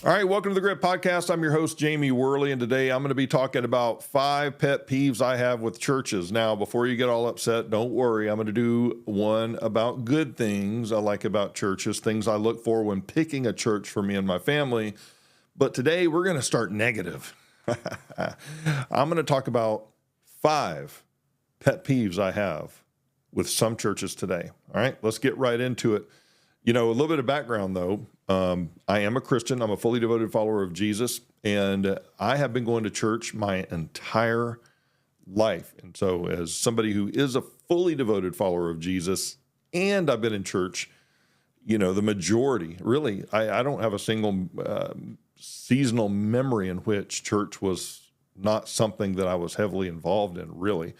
All right, welcome to the Grit Podcast. I'm your host, Jamie Worley, and today I'm going to be talking about 5 pet peeves I have with churches. Now, before you get all upset, don't worry. I'm going to do one about good things I like about churches, things I look for when picking a church for me and my family. But today we're going to start negative. I'm going to talk about 5 pet peeves I have with some churches today. All right, let's get right into it. You know, a little bit of background, though. I am a Christian. I'm a fully devoted follower of Jesus, and I have been going to church my entire life. And so as somebody who is a fully devoted follower of Jesus, and I've been in church, you know, the majority, really, I don't have a single seasonal memory in which church was not something that I was heavily involved in, really.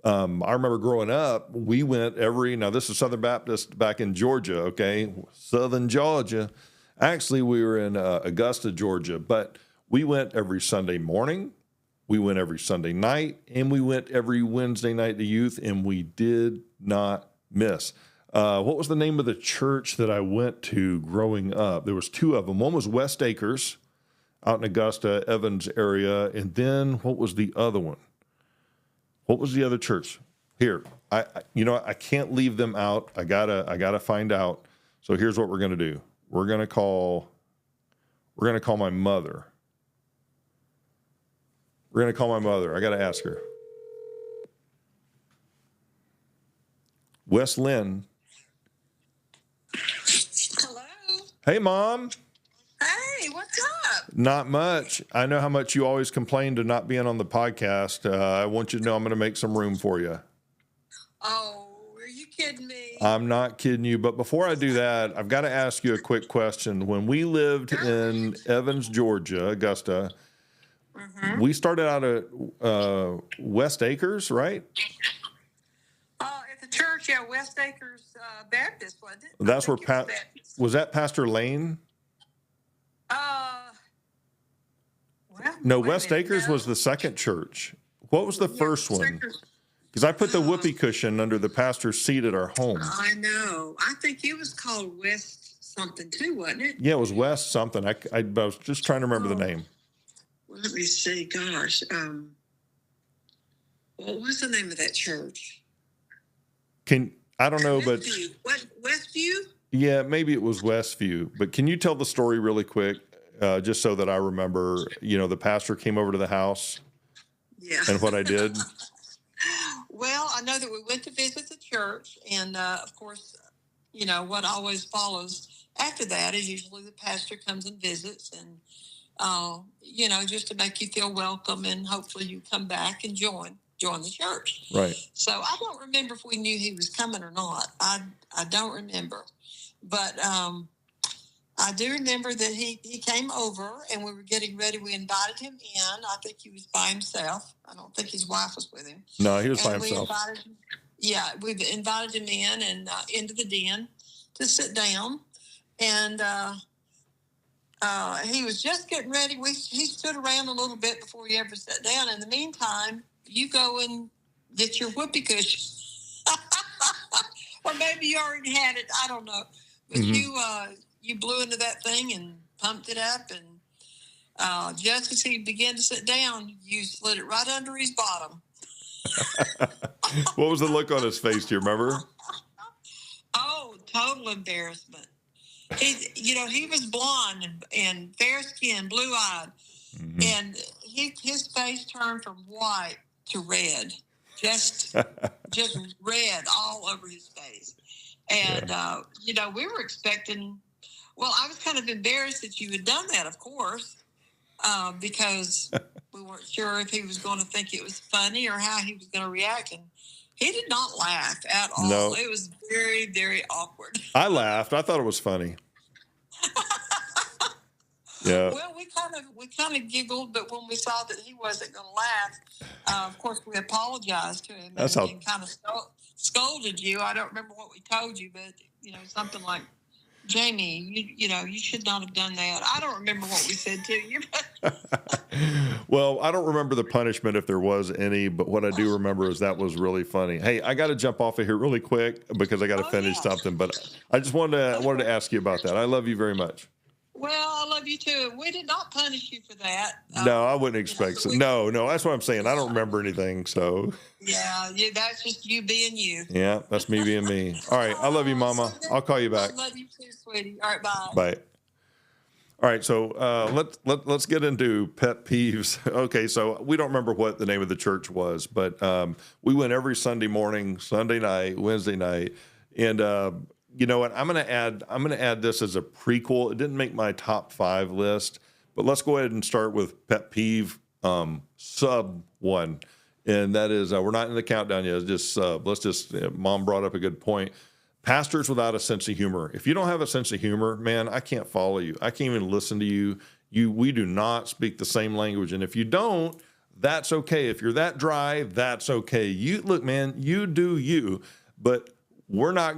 I remember growing up, we went now this is Southern Baptist back in Georgia, okay? Southern Georgia. Actually, we were in Augusta, Georgia, but we went every Sunday morning, we went every Sunday night, and we went every Wednesday night to youth, and we did not miss. What was the name of the church that I went to growing up? There was 2 of them. One was West Acres out in Augusta, Evans area, and then what was the other one? What was the other church? Here, I can't leave them out. I gotta find out. So here's what we're gonna do. We're gonna call my mother. We're gonna call my mother. I gotta ask her. West Lynn. Hello. Hey, Mom. Hey, what's up? Not much. I know how much you always complain to not being on the podcast. I want you to know I'm going to make some room for you. Oh, are you kidding me? I'm not kidding you. But before I do that, I've got to ask you a quick question. When we lived in Evans, Georgia, Augusta, we started out at West Acres, right? At the church, yeah, West Acres Baptist, wasn't it? That's where was that Pastor Lane? Well, No, West Acres was the second church. What was the first one? Because I put the whoopee cushion under the pastor's seat at our home. I know. I think it was called West something too, wasn't it? Yeah, it was West something. I was just trying to remember the name. Well, let me see. Gosh. What was the name of that church? I don't know, but What, Westview? Yeah, maybe it was Westview. But can you tell the story really quick, just so that I remember? You know, the pastor came over to the house. Yeah. And what I did. Well, I know that we went to visit the church, and of course, you know, what always follows after that is usually the pastor comes and visits, and you know, just to make you feel welcome, and hopefully you come back and join the church. Right. So I don't remember if we knew he was coming or not. I don't remember, but I do remember that he came over and we were getting ready. We invited him in. I think he was by himself. I don't think his wife was with him. No, he was by himself. We invited him in and into the den to sit down. And he was just getting ready. He stood around a little bit before he ever sat down. In the meantime, you go and get your whoopee cushion. Or maybe you already had it. I don't know. But you blew into that thing and pumped it up. And just as he began to sit down, you slid it right under his bottom. What was the look on his face? Do you remember? Oh, total embarrassment. He was blonde and fair skinned, blue eyed. And his face turned from white to red. Just red all over his face. And, we were expecting, well, I was kind of embarrassed that you had done that, of course, because we weren't sure if he was going to think it was funny or how he was going to react. And he did not laugh at all. No. It was very, very awkward. I laughed. I thought it was funny. Yeah. Well, we kind of giggled, but when we saw that he wasn't going to laugh, of course, we apologized to him and kind of scolded you. I don't remember what we told you, but something like, Jamie, you should not have done that. I don't remember what we said to you. Well, I don't remember the punishment if there was any, but what I do remember is that was really funny. Hey, I got to jump off of here really quick because I got to finish something, but I just wanted to ask you about that. I love you very much. Well, I love love you too. We did not punish you for that. No, I wouldn't expect so. No, that's what I'm saying. I don't remember anything. So, yeah, that's just you being you. yeah, that's me being me. All right. I love you, Mama. I'll call you back. I love you too, sweetie. All right, bye. Bye. All right, so let's get into pet peeves. Okay, so we don't remember what the name of the church was, but we went every Sunday morning, Sunday night, Wednesday night, and you know what? I'm gonna add this as a prequel. It didn't make my top 5 list, but let's go ahead and start with pet peeve sub 1, and that is we're not in the countdown yet. It's just let's just. Mom brought up a good point. Pastors without a sense of humor. If you don't have a sense of humor, man, I can't follow you. I can't even listen to you. We do not speak the same language. And if you don't, that's okay. If you're that dry, that's okay. You look, man, you do you, but I'm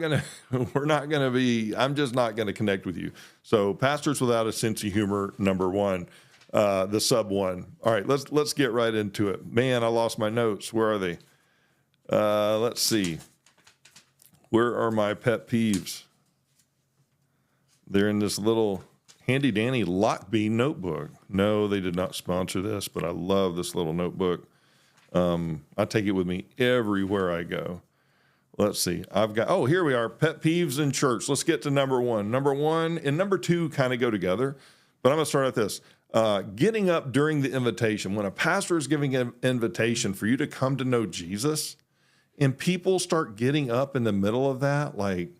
just not gonna connect with you. So pastors without a sense of humor, number 1, the sub 1. All right, let's get right into it. Man, I lost my notes. Where are they? Let's see. Where are my pet peeves? They're in this little handy dandy Lockbee notebook. No, they did not sponsor this, but I love this little notebook. I take it with me everywhere I go. Let's see. Here we are. Pet peeves in church. Let's get to number 1. Number 1 and number 2 kind of go together, but I'm going to start at this. Getting up during the invitation. When a pastor is giving an invitation for you to come to know Jesus, and people start getting up in the middle of that, like,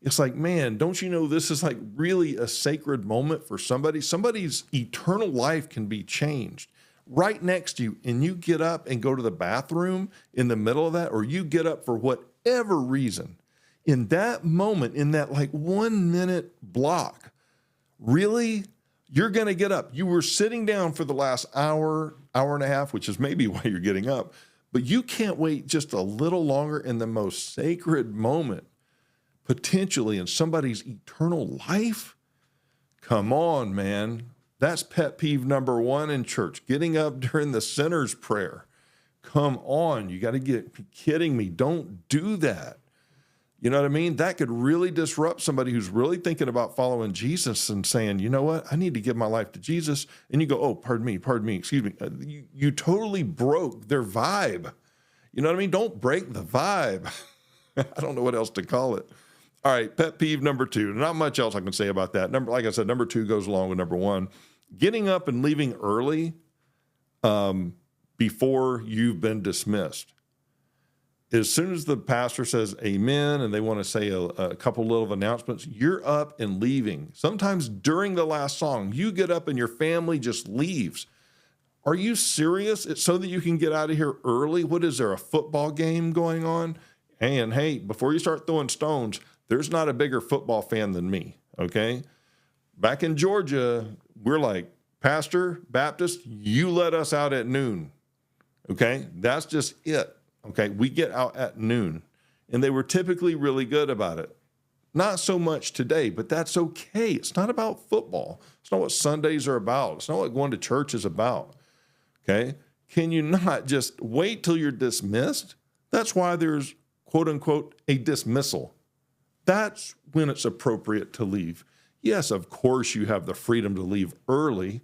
it's like, man, don't you know this is like really a sacred moment for somebody? Somebody's eternal life can be changed right next to you, and you get up and go to the bathroom in the middle of that, or you get up for whatever reason. In that moment, in that like 1 minute block, really, you're going to get up. You were sitting down for the last hour and a half, which is maybe why you're getting up. But you can't wait just a little longer in the most sacred moment, potentially in somebody's eternal life. Come on, man. That's pet peeve number 1 in church. Getting up during the sinner's prayer. Come on. You got to be kidding me. Don't do that. You know what I mean? That could really disrupt somebody who's really thinking about following Jesus and saying, you know what? I need to give my life to Jesus. And you go, oh, pardon me, excuse me. You totally broke their vibe. You know what I mean? Don't break the vibe. I don't know what else to call it. All right, pet peeve number 2. Not much else I can say about that. Like I said, number 2 goes along with number 1. Getting up and leaving early before you've been dismissed. As soon as the pastor says amen and they want to say a couple little announcements, you're up and leaving. Sometimes during the last song, you get up and your family just leaves. Are you serious? It's so that you can get out of here early? What is there, a football game going on? And hey, before you start throwing stones, there's not a bigger football fan than me, okay? Back in Georgia, we're like, Pastor, Baptist, you let us out at noon, okay? That's just it. Okay, we get out at noon, and they were typically really good about it. Not so much today, but that's okay. It's not about football. It's not what Sundays are about. It's not what going to church is about. Okay, can you not just wait till you're dismissed? That's why there's, quote unquote, a dismissal. That's when it's appropriate to leave. Yes, of course, you have the freedom to leave early,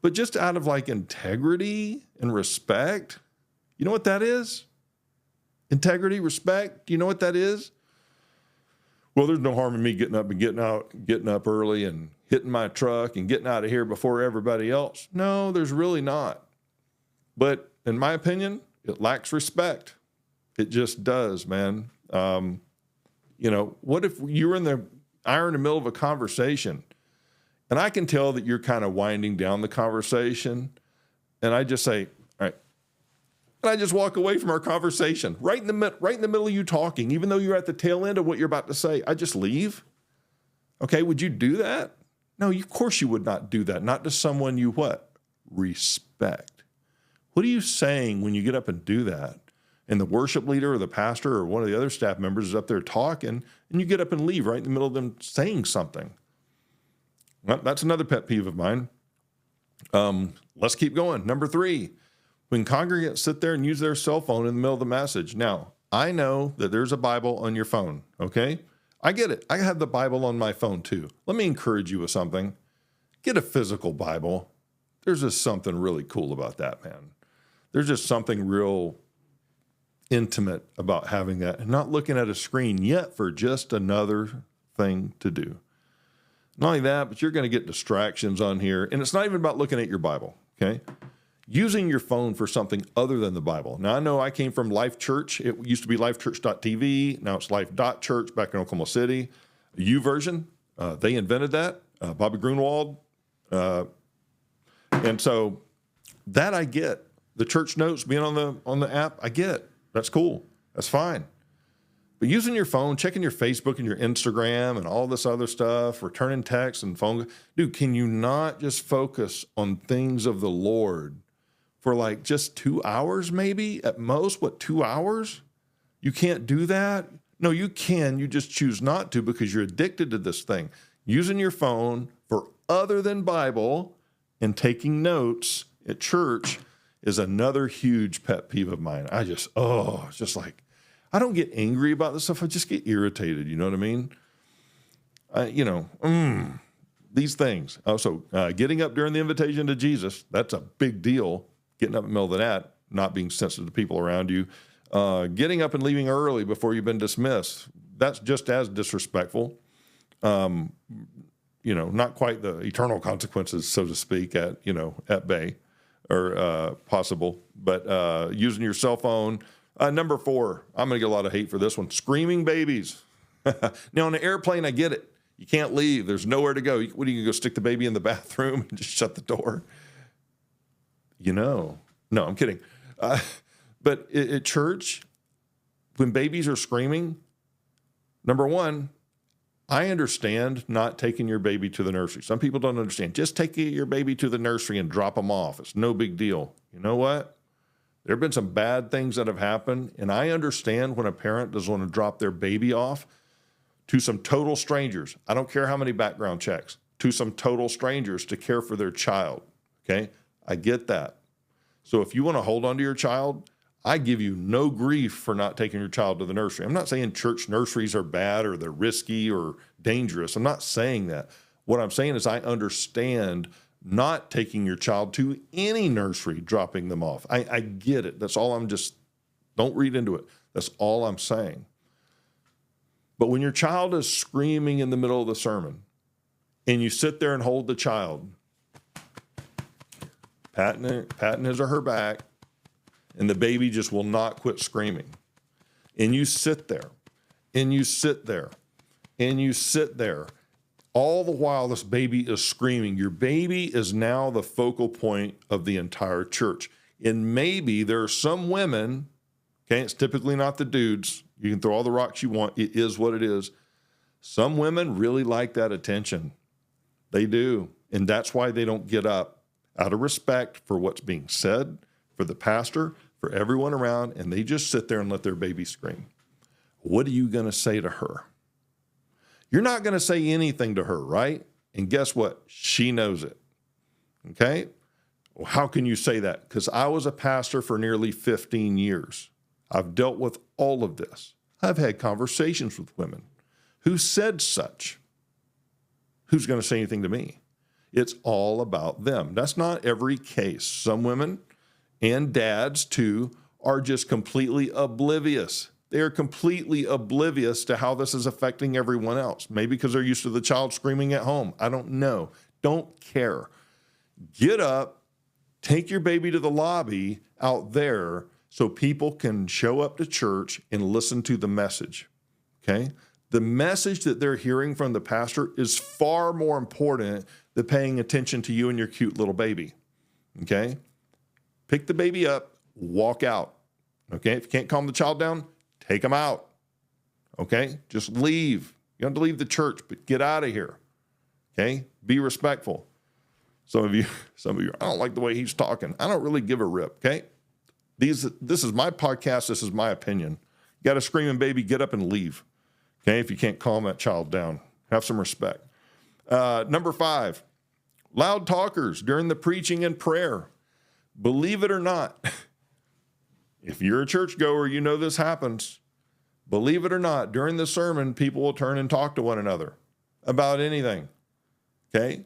but just out of like integrity and respect. You know what that is? Integrity, respect. Do you know what that is? Well, there's no harm in me getting up early and hitting my truck and getting out of here before everybody else. No, there's really not. But in my opinion, it lacks respect. It just does, man. What if you're in the middle of a conversation and I can tell that you're kind of winding down the conversation, and I just say, all right, and I just walk away from our conversation right in the middle of you talking, even though you're at the tail end of what you're about to say. I just leave. Okay, would you do that? No, of course you would not do that. Not to someone you what? Respect. What are you saying when you get up and do that? And the worship leader or the pastor or one of the other staff members is up there talking, and you get up and leave right in the middle of them saying something. Well, that's another pet peeve of mine. Let's keep going. Number 3. When congregants sit there and use their cell phone in the middle of the message. Now, I know that there's a Bible on your phone, okay? I get it. I have the Bible on my phone too. Let me encourage you with something. get a physical Bible. There's just something really cool about that, man. There's just something real intimate about having that and not looking at a screen yet for just another thing to do. Not only that, but you're going to get distractions on here. And it's not even about looking at your Bible, okay? Using your phone for something other than the Bible. Now, I know I came from Life Church. It used to be lifechurch.tv. Now it's life.church back in Oklahoma City. U version, they invented that. Bobby Grunewald. And so that I get. The church notes being on the app, I get. That's cool. That's fine. But using your phone, checking your Facebook and your Instagram and all this other stuff, returning texts and phone. Dude, can you not just focus on things of the Lord for like just 2 hours maybe at most? What, 2 hours? You can't do that? No, you can. You just choose not to because you're addicted to this thing. Using your phone for other than Bible and taking notes at church is another huge pet peeve of mine. It's just like, I don't get angry about this stuff. I just get irritated. You know what I mean? These things. Also, getting up during the invitation to Jesus, that's a big deal. Getting up in the middle of that, not being sensitive to people around you. Getting up and leaving early before you've been dismissed, that's just as disrespectful. Not quite the eternal consequences, so to speak, at bay or possible, but using your cell phone. Number 4, I'm going to get a lot of hate for this one. Screaming babies. Now, on an airplane, I get it. You can't leave. There's nowhere to go. What are you going to go stick the baby in the bathroom and just shut the door? No, I'm kidding. But at church, when babies are screaming, number 1, I understand not taking your baby to the nursery. Some people don't understand. Just take your baby to the nursery and drop them off. It's no big deal. You know what? There have been some bad things that have happened, and I understand when a parent doesn't want to drop their baby off to some total strangers. I don't care how many background checks, to some total strangers to care for their child, okay? I get that. So if you want to hold on to your child, I give you no grief for not taking your child to the nursery. I'm not saying church nurseries are bad or they're risky or dangerous. I'm not saying that. What I'm saying is I understand not taking your child to any nursery, dropping them off. I get it. That's all don't read into it. That's all I'm saying. But when your child is screaming in the middle of the sermon and you sit there and hold the child, patting his or her back, and the baby just will not quit screaming. And you sit there, and you sit there, and you sit there. All the while this baby is screaming. Your baby is now the focal point of the entire church. And maybe there are some women, okay, it's typically not the dudes. You can throw all the rocks you want. It is what it is. Some women really like that attention. They do. And that's why they don't get up out of respect for what's being said, for the pastor, for everyone around, and they just sit there and let their baby scream. What are you going to say to her? You're not going to say anything to her, right? And guess what? She knows it. Okay? Well, how can you say that? Because I was a pastor for nearly 15 years. I've dealt with all of this. I've had conversations with women who said such. Who's going to say anything to me? It's all about them. That's not every case. Some women and dads, too, are just completely oblivious. They are completely oblivious to how this is affecting everyone else. Maybe because they're used to the child screaming at home. I don't know. Don't care. Get up, take your baby to the lobby out there so people can show up to church and listen to the message, okay? The message that they're hearing from the pastor is far more important than paying attention to you and your cute little baby, okay? Pick the baby up, walk out, okay? If you can't calm the child down, take them out, okay? Just leave. You don't have to leave the church, but get out of here, okay? Be respectful. Some of you, I don't like the way he's talking. I don't really give a rip, okay? This is my podcast. This is my opinion. You got a screaming baby, get up and leave, okay? If you can't calm that child down, have some respect. Number 5, loud talkers during the preaching and prayer. Believe it or not, if you're a churchgoer, you know this happens. Believe it or not, during the sermon, people will turn and talk to one another about anything, okay?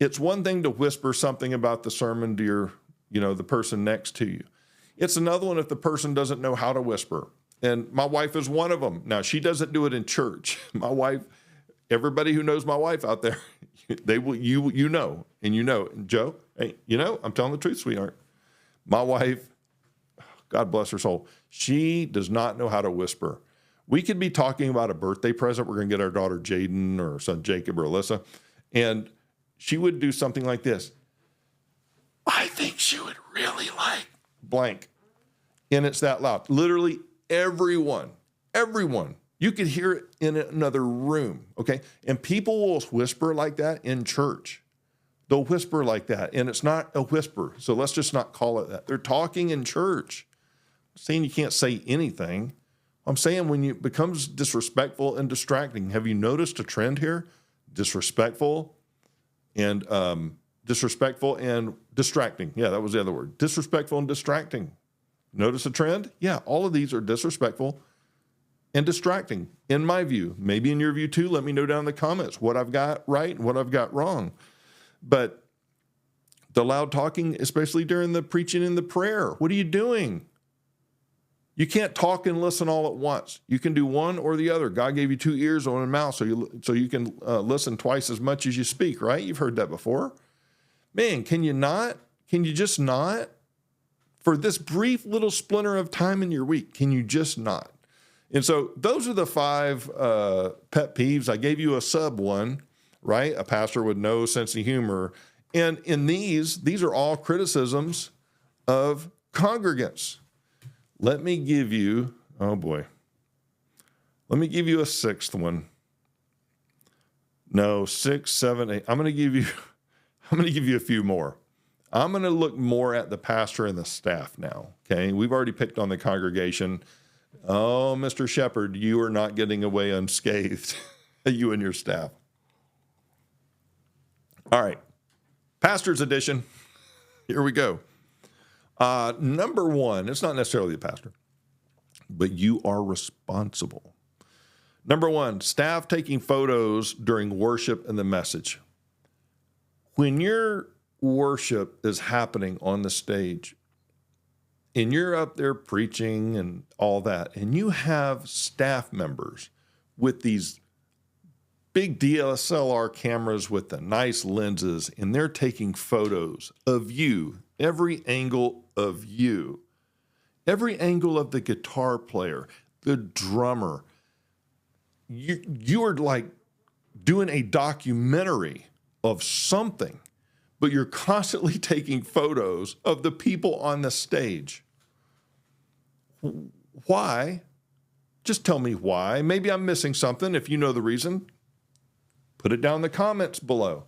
It's one thing to whisper something about the sermon to your, the person next to you. It's another one if the person doesn't know how to whisper. And my wife is one of them. Now, she doesn't do it in church. My wife, everybody who knows my wife out there, they will, and Joe, hey, I'm telling the truth, sweetheart. My wife, God bless her soul, she does not know how to whisper. We could be talking about a birthday present. We're going to get our daughter Jaden or son Jacob or Alyssa. And she would do something like this. I think she would really like blank. And it's that loud. Literally everyone, you could hear it in another room, okay? And people will whisper like that in church. They'll whisper like that, and it's not a whisper, so let's just not call it that. They're talking in church. I'm saying you can't say anything. I'm saying when it becomes disrespectful and distracting. Have you noticed a trend here? Disrespectful and distracting. Yeah, that was the other word. Disrespectful and distracting. Notice a trend? Yeah, all of these are disrespectful and distracting, in my view. Maybe in your view too. Let me know down in the comments what I've got right and what I've got wrong. But the loud talking, especially during the preaching and the prayer, what are you doing? You can't talk and listen all at once. You can do one or the other. God gave you 2 ears and a mouth so you can listen twice as much as you speak, right? You've heard that before. Man, can you not? Can you just not? For this brief little splinter of time in your week, can you just not? And so those are the 5 pet peeves. I gave you a sub one, right? A pastor with no sense of humor. And in these are all criticisms of congregants. Let me give you, let me give you a 6th one. No, 6, 7, 8. I'm going to give you a few more. I'm going to look more at the pastor and the staff now. Okay. We've already picked on the congregation. Oh, Mr. Shepherd, you are not getting away unscathed. You and your staff. All right. Pastor's edition. Here we go. Number 1, it's not necessarily the pastor, but you are responsible. Number 1, staff taking photos during worship and the message. When your worship is happening on the stage and you're up there preaching and all that, and you have staff members with these big DSLR cameras with the nice lenses, and they're taking photos of you, every angle of you, every angle of the guitar player, the drummer. You are like doing a documentary of something, but you're constantly taking photos of the people on the stage. Why? Just tell me why. Maybe I'm missing something. If you know the reason, put it down in the comments below.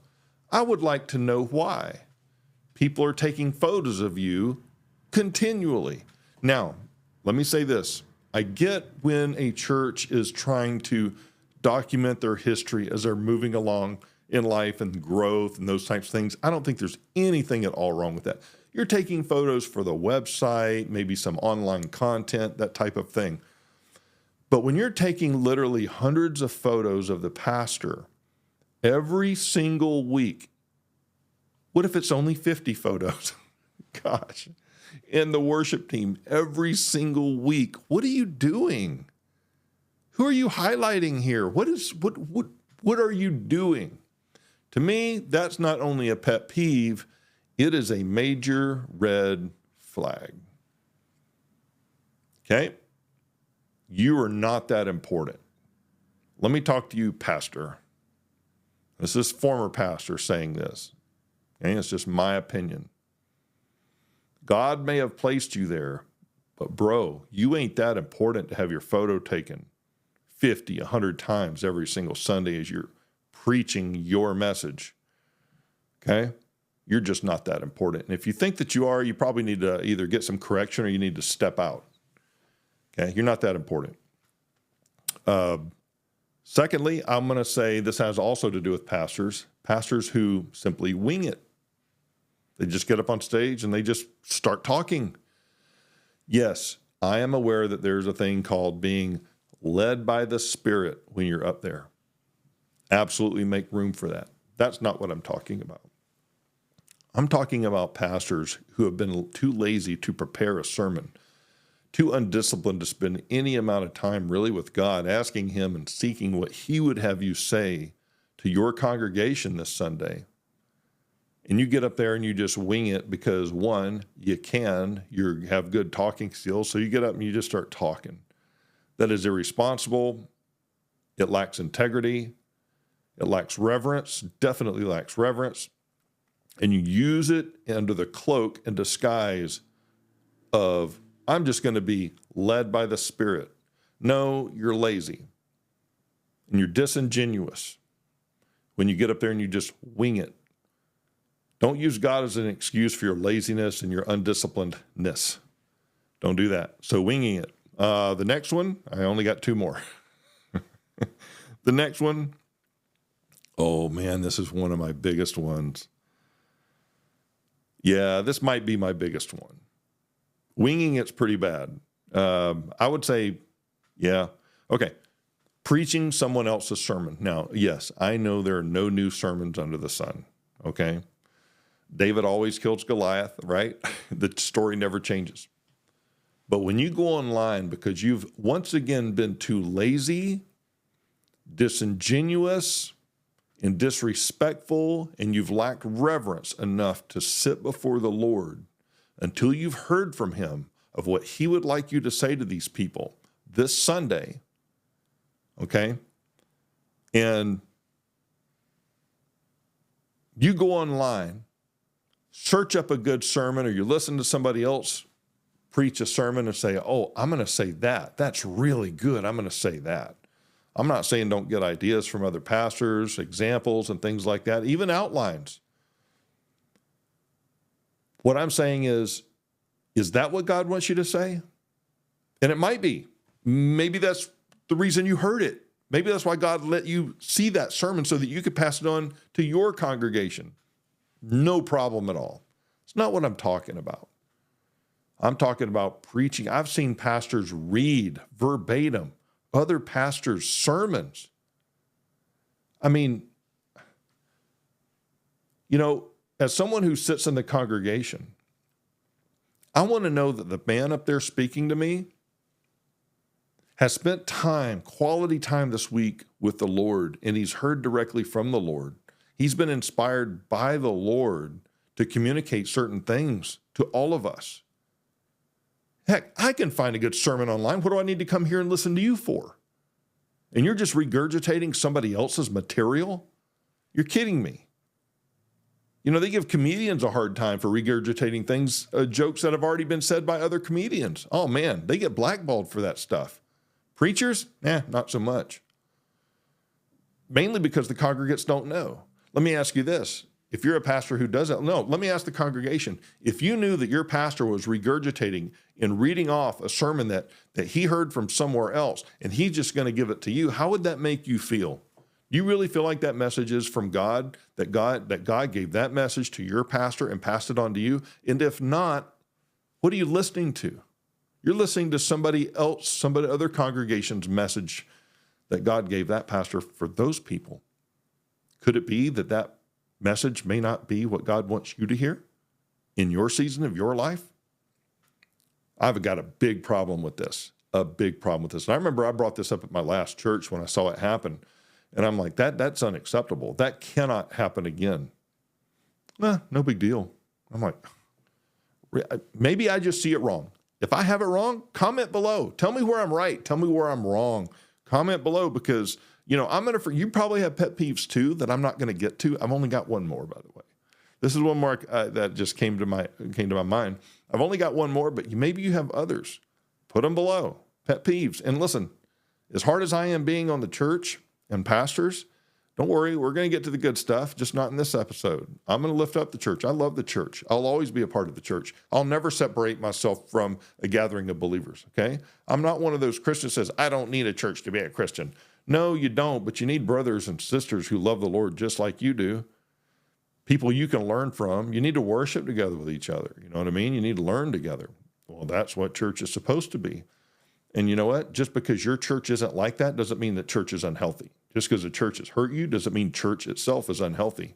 I would like to know why people are taking photos of you continually. Now, let me say this. I get when a church is trying to document their history as they're moving along in life and growth and those types of things. I don't think there's anything at all wrong with that. You're taking photos for the website, maybe some online content, that type of thing. But when you're taking literally hundreds of photos of the pastor every single week, what if it's only 50 photos? Gosh. And the worship team every single week. What are you doing? Who are you highlighting here? What are you doing? To me, that's not only a pet peeve, it is a major red flag. Okay? You are not that important. Let me talk to you, pastor. This is former pastor saying this. Okay? It's just my opinion. God may have placed you there, but bro, you ain't that important to have your photo taken 50, 100 times every single Sunday as you're preaching your message. Okay? You're just not that important. And if you think that you are, you probably need to either get some correction or you need to step out. Okay? You're not that important. Secondly, I'm going to say this has also to do with pastors who simply wing it. They just get up on stage and they just start talking. Yes, I am aware that there's a thing called being led by the Spirit when you're up there. Absolutely make room for that. That's not what I'm talking about. I'm talking about pastors who have been too lazy to prepare a sermon, too undisciplined to spend any amount of time really with God, asking him and seeking what he would have you say to your congregation this Sunday. And you get up there and you just wing it because, one, you have good talking skills, so you get up and you just start talking. That is irresponsible. It lacks integrity. It lacks reverence, definitely lacks reverence. And you use it under the cloak and disguise of, I'm just going to be led by the Spirit. No, you're lazy. And you're disingenuous when you get up there and you just wing it. Don't use God as an excuse for your laziness and your undisciplinedness. Don't do that. So winging it. The next one, I only got two more. The next one, oh man, this is one of my biggest ones. Yeah, this might be my biggest one. Winging it's pretty bad. I would say, yeah, okay. Preaching someone else's sermon. Now, yes, I know there are no new sermons under the sun, okay? David always kills Goliath, right? The story never changes. But when you go online because you've once again been too lazy, disingenuous, and disrespectful, and you've lacked reverence enough to sit before the Lord until you've heard from him of what he would like you to say to these people this Sunday, okay? And you go online, search up a good sermon, or you listen to somebody else preach a sermon and say, oh, I'm going to say that. That's really good. I'm going to say that. I'm not saying don't get ideas from other pastors, examples and things like that, even outlines. What I'm saying is that what God wants you to say? And it might be. Maybe that's the reason you heard it. Maybe that's why God let you see that sermon so that you could pass it on to your congregation. No problem at all. It's not what I'm talking about. I'm talking about preaching. I've seen pastors read verbatim other pastors' sermons. I mean, you know, as someone who sits in the congregation, I want to know that the man up there speaking to me has spent time, quality time this week with the Lord, and he's heard directly from the Lord. He's been inspired by the Lord to communicate certain things to all of us. Heck, I can find a good sermon online. What do I need to come here and listen to you for? And you're just regurgitating somebody else's material? You're kidding me. You know, they give comedians a hard time for regurgitating things, jokes that have already been said by other comedians. Oh man, they get blackballed for that stuff. Preachers? Not so much. Mainly because the congregates don't know. Let me ask you this. If you're a pastor who doesn't know, let me ask the congregation. If you knew that your pastor was regurgitating and reading off a sermon that he heard from somewhere else, and he's just going to give it to you, how would that make you feel? Do you really feel like that message is from God, that God gave that message to your pastor and passed it on to you? And if not, what are you listening to? You're listening to somebody else, other congregation's message that God gave that pastor for those people. Could it be that message may not be what God wants you to hear in your season of your life? I've got a big problem with this, And I remember I brought this up at my last church when I saw it happen. And I'm like, that's unacceptable. That cannot happen again. No big deal. I'm like, maybe I just see it wrong. If I have it wrong, comment below. Tell me where I'm right. Tell me where I'm wrong. Comment below because, you know, you probably have pet peeves too that I'm not going to get to. I've only got one more, by the way. This is one more that just came to my mind. I've only got one more, but maybe you have others. Put them below. Pet peeves. And listen, as hard as I am being on the church and pastors, don't worry, we're going to get to the good stuff, just not in this episode. I'm going to lift up the church. I love the church. I'll always be a part of the church. I'll never separate myself from a gathering of believers, okay? I'm not one of those Christians that says, I don't need a church to be a Christian. No, you don't, but you need brothers and sisters who love the Lord just like you do. People you can learn from. You need to worship together with each other. You know what I mean? You need to learn together. Well, that's what church is supposed to be. And you know what? Just because your church isn't like that doesn't mean that church is unhealthy. Just because a church has hurt you doesn't mean church itself is unhealthy.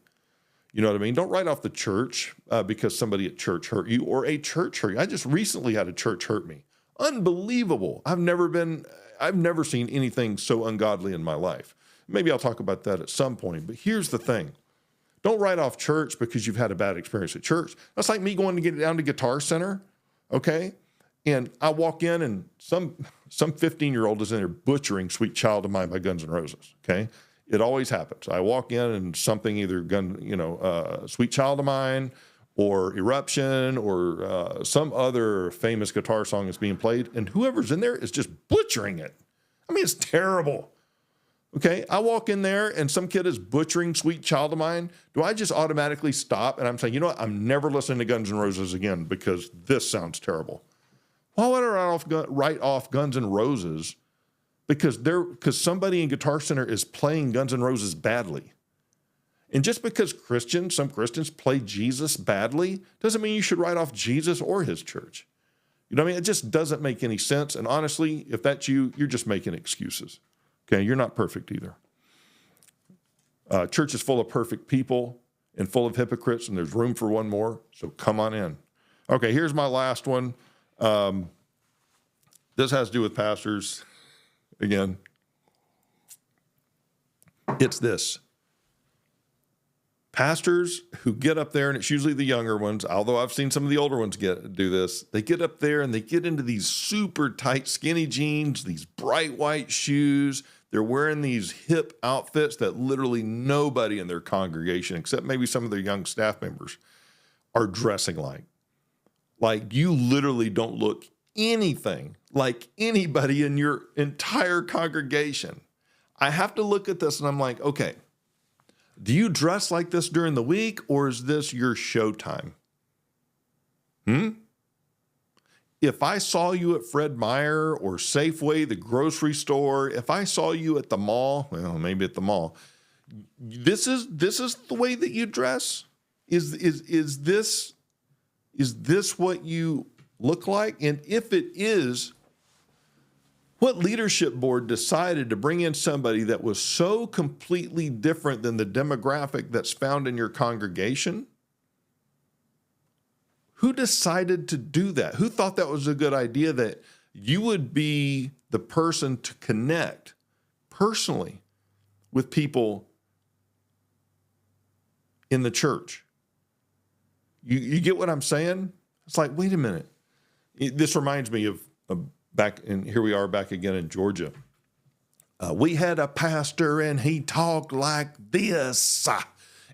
You know what I mean? Don't write off the church because somebody at church hurt you or a church hurt you. I just recently had a church hurt me. Unbelievable. I've never seen anything so ungodly in my life. Maybe I'll talk about that at some point. But here's the thing. Don't write off church because you've had a bad experience at church. That's like me going to get down to Guitar Center, okay? And I walk in and some 15-year-old is in there butchering Sweet Child of Mine by Guns N' Roses, okay? It always happens. I walk in and something either Sweet Child of Mine or Eruption or some other famous guitar song is being played, and whoever's in there is just butchering it. I mean, it's terrible. Okay, I walk in there and some kid is butchering Sweet Child of Mine. Do I just automatically stop and I'm saying, you know what? I'm never listening to Guns N' Roses again because this sounds terrible. Why would I write off Guns N' Roses because somebody in Guitar Center is playing Guns N' Roses badly? And just because some Christians play Jesus badly doesn't mean you should write off Jesus or his church. You know what I mean? It just doesn't make any sense. And honestly, if that's you, you're just making excuses. Okay, you're not perfect either. Church is full of perfect people and full of hypocrites, and there's room for one more, so come on in. Okay, here's my last one. This has to do with pastors. Again, it's this. Pastors who get up there, and it's usually the younger ones, although I've seen some of the older ones do this. They get up there and they get into these super tight skinny jeans, these bright white shoes. They're wearing these hip outfits that literally nobody in their congregation, except maybe some of their young staff members, are dressing like. Like you literally don't look anything like anybody in your entire congregation. I have to look at this and I'm like, okay, do you dress like this during the week or is this your showtime? If I saw you at Fred Meyer or Safeway, the grocery store, if I saw you at the mall, well, maybe at the mall, this is the way that you dress? Is this what you look like? And if it is, what leadership board decided to bring in somebody that was so completely different than the demographic that's found in your congregation? Who decided to do that? Who thought that was a good idea, that you would be the person to connect personally with people in the church? You get what I'm saying? It's like, wait a minute. This reminds me of back, and here we are back again in Georgia. We had a pastor and he talked like this,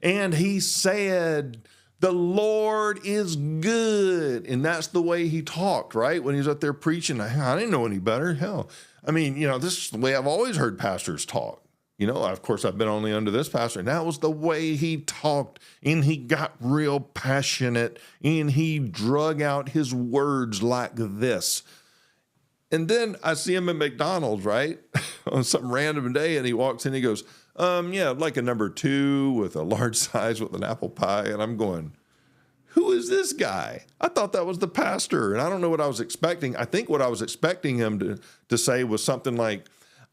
and he said, the Lord is good. And that's the way he talked, right? When he was up there preaching, I didn't know any better. Hell, I mean, this is the way I've always heard pastors talk. Of course, I've been only under this pastor, and that was the way he talked, and he got real passionate, and he drug out his words like this. And then I see him at McDonald's, right, on some random day, and he walks in, he goes, yeah, I'd like a number 2 with a large size with an apple pie. And I'm going, who is this guy? I thought that was the pastor, and I don't know what I was expecting. I think what I was expecting him to say was something like,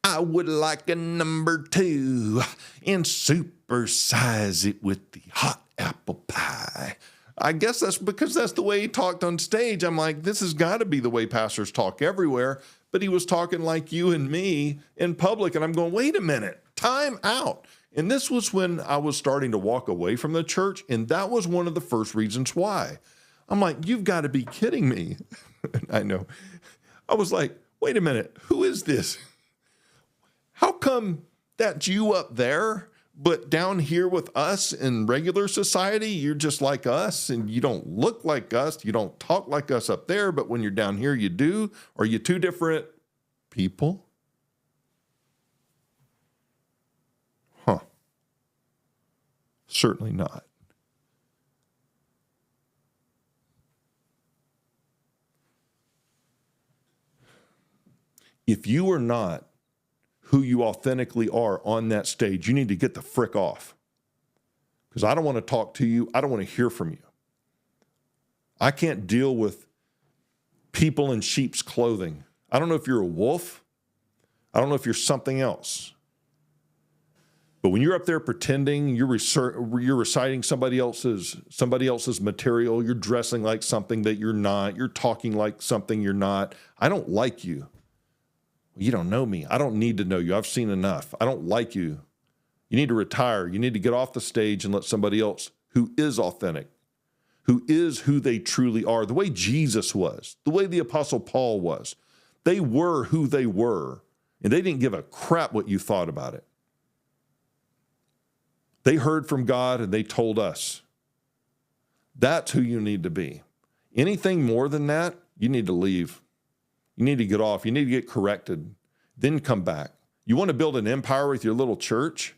I would like a number 2 and supersize it with the hot apple pie. I guess that's because that's the way he talked on stage. I'm like, this has got to be the way pastors talk everywhere. But he was talking like you and me in public. And I'm going, wait a minute, time out. And this was when I was starting to walk away from the church. And that was one of the first reasons why. I'm like, you've got to be kidding me. I know. I was like, wait a minute, who is this? How come that's you up there, but down here with us in regular society, you're just like us and you don't look like us. You don't talk like us up there, but when you're down here, you do. Are you two different people? Huh. Certainly not. If you are not who you authentically are on that stage, you need to get the frick off. Because I don't want to talk to you. I don't want to hear from you. I can't deal with people in sheep's clothing. I don't know if you're a wolf. I don't know if you're something else. But when you're up there pretending, you're reciting somebody else's material, you're dressing like something that you're not, you're talking like something you're not. I don't like you. You don't know me. I don't need to know you. I've seen enough. I don't like you. You need to retire. You need to get off the stage and let somebody else who is authentic, who is who they truly are, the way Jesus was, the way the Apostle Paul was. They were who they were, and they didn't give a crap what you thought about it. They heard from God and they told us. That's who you need to be. Anything more than that, you need to leave. You need to get off. You need to get corrected. Then come back. You want to build an empire with your little church?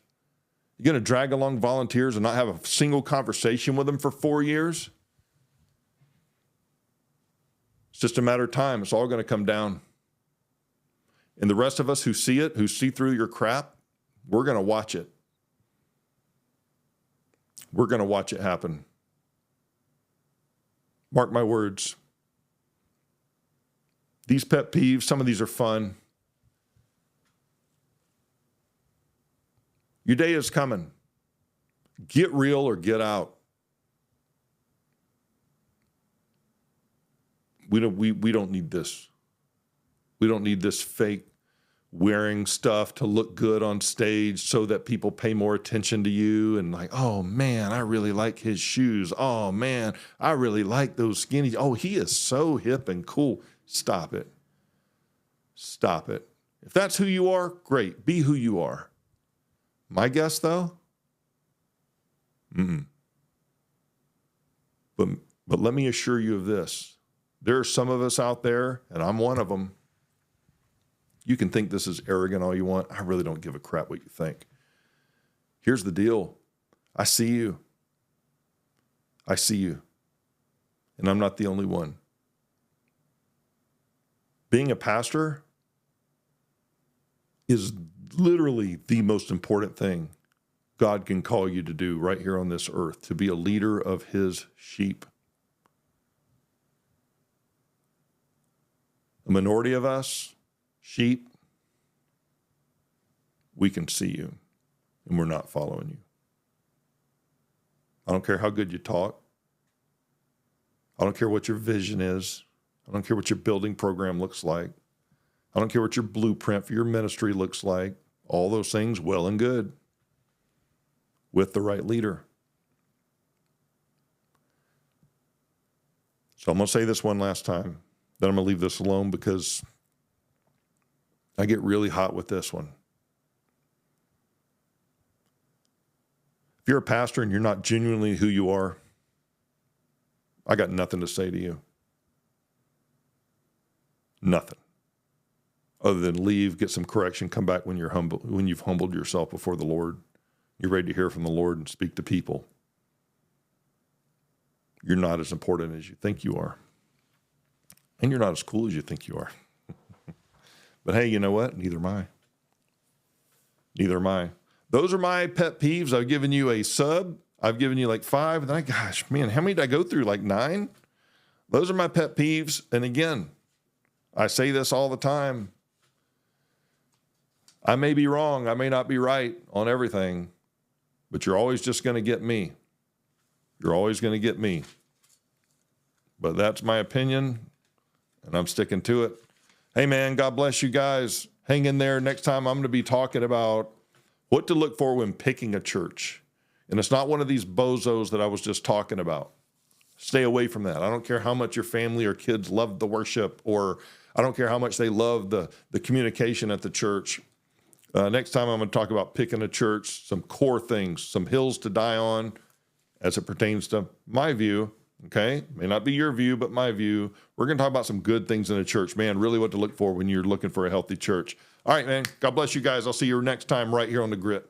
You're going to drag along volunteers and not have a single conversation with them for 4 years? It's just a matter of time. It's all going to come down. And the rest of us who see it, who see through your crap, we're going to watch it. We're going to watch it happen. Mark my words. These pet peeves, some of these are fun. Your day is coming. Get real or get out. We don't need this. We don't need this fake wearing stuff to look good on stage so that people pay more attention to you and like, oh man, I really like his shoes. Oh man, I really like those skinny. Oh, he is so hip and cool. Stop it. Stop it. If that's who you are, great. Be who you are. My guess though? But let me assure you of this. There are some of us out there, and I'm one of them. You can think this is arrogant all you want. I really don't give a crap what you think. Here's the deal. I see you. I see you. And I'm not the only one. Being a pastor is literally the most important thing God can call you to do right here on this earth, to be a leader of his sheep. A minority of us, sheep, we can see you, and we're not following you. I don't care how good you talk. I don't care what your vision is. I don't care what your building program looks like. I don't care what your blueprint for your ministry looks like. All those things, well and good, with the right leader. So I'm going to say this one last time. Then I'm going to leave this alone because I get really hot with this one. If you're a pastor and you're not genuinely who you are, I got nothing to say to you. Nothing. Other than leave, get some correction, come back when you've humbled yourself before the Lord. You're ready to hear from the Lord and speak to people. You're not as important as you think you are. And you're not as cool as you think you are. But hey, you know what? Neither am I. Neither am I. Those are my pet peeves. I've given you a sub. I've given you like 5. And then gosh, man, how many did I go through? Like 9? Those are my pet peeves. And again, I say this all the time. I may be wrong. I may not be right on everything. But you're always just going to get me. You're always going to get me. But that's my opinion. And I'm sticking to it. Hey, man, God bless you guys. Hang in there. Next time I'm going to be talking about what to look for when picking a church. And it's not one of these bozos that I was just talking about. Stay away from that. I don't care how much your family or kids love the worship, or I don't care how much they love the communication at the church. Next time I'm going to talk about picking a church, some core things, some hills to die on as it pertains to my view. Okay, may not be your view, but my view. We're going to talk about some good things in a church, man, really what to look for when you're looking for a healthy church. All right, man, God bless you guys. I'll see you next time right here on The Grit.